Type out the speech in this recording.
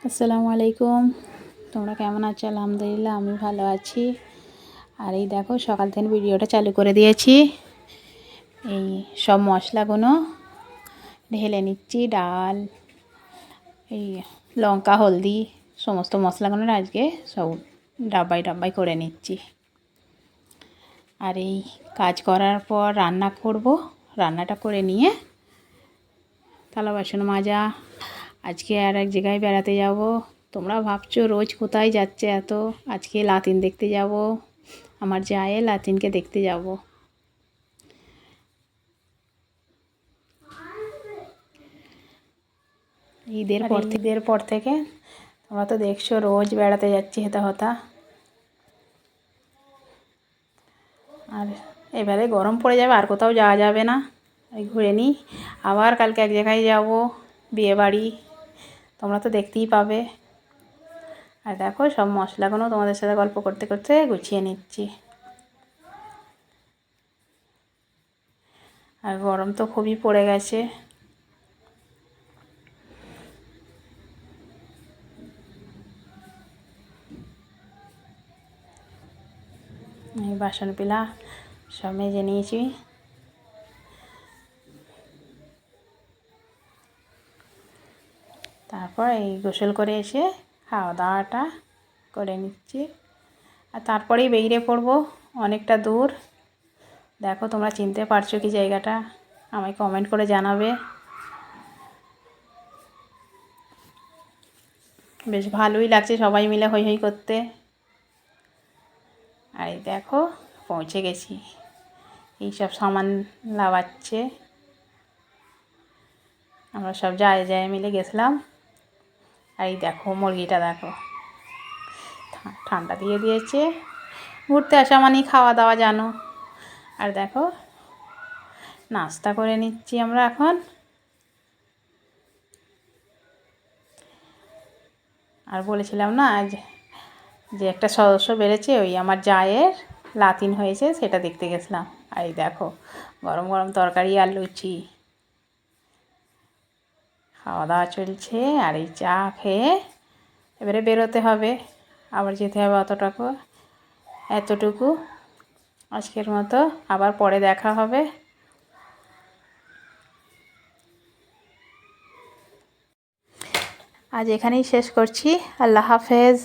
আসসালামু আলাইকুম। তোমরা কেমন আছো? আলহামদুলিল্লাহ আমি ভালো আছি। আর এই দেখো সকাল থেকে ভিডিওটা চালু করে দিয়েছি। এই সব মশলাগুলো ঢেলে নিচ্ছি, ডাল, এই লঙ্কা, হলদি, সমস্ত মশলাগুলো আজকে সব ডাব্বাই ডাব্বাই করে নিচ্ছি। আর এই কাজ করার পর রান্না করব। রান্নাটা করে নিয়ে থালা বাসন মাজা। আজকে আর এক জায়গায় বেড়াতে যাব। তোমরা ভাবছো রোজ কোথায় যাচ্ছে এত? আজকে লাতিন দেখতে যাব। আমার জায়ে লাতিনকে দেখতে যাব। ঈদের পর থেকে তোমরা তো দেখছো রোজ বেড়াতে যাচ্ছি হেতা হতা। আর এবারে গরম পড়ে যাবে, আর কোথাও যাওয়া যাবে না। এই ঘুরে নিই। আবার কালকে এক জায়গায় যাব, বিয়ে বাড়ি। তোমরা তো দেখতেই পাবে। আর দেখো সব মশলাগুলো তোমাদের সাথে গল্প করতে করতে গুছিয়ে নিচ্ছি। আর গরম তো খুবই পড়ে গেছে। এই বাসন পিলা সব মেজে নিয়েছি। তারপর এই গোসল করে এসে খাওয়া দাওয়াটা করে নিচ্ছি। আর তারপরেই বেরিয়ে পড়বো অনেকটা দূর। দেখো তোমরা চিনতে পারছো কি জায়গাটা? আমায় কমেন্ট করে জানাবে। বেশ ভালোই লাগছে সবাই মিলে হই হই করতে। আর এই দেখো পৌঁছে গেছি। এইসব সামান লাগাচ্ছে। আমরা সব যায় মিলে গেছিলাম। আর এই দেখো মুরগিটা দেখো, ঠান্ডা দিয়ে দিয়েছে। ঘুরতে আসা মানেই খাওয়া দাওয়া জানো। আর দেখো নাস্তা করে নিচ্ছি আমরা এখন। আর বলেছিলাম না যে একটা সদস্য বেড়েছে, ওই আমার জায়ের লাতিন হয়েছে, সেটা দেখতে গেছিলাম। আর এই দেখো গরম গরম তরকারি আর লুচি, খাওয়া দাওয়া চলছে। আর এই চা খেয়ে এবারে বেরোতে হবে, আবার যেতে হবে এতটুকু। আজকের মতো আবার পরে দেখা হবে। আজ এখানেই শেষ করছি। আল্লাহ হাফেজ।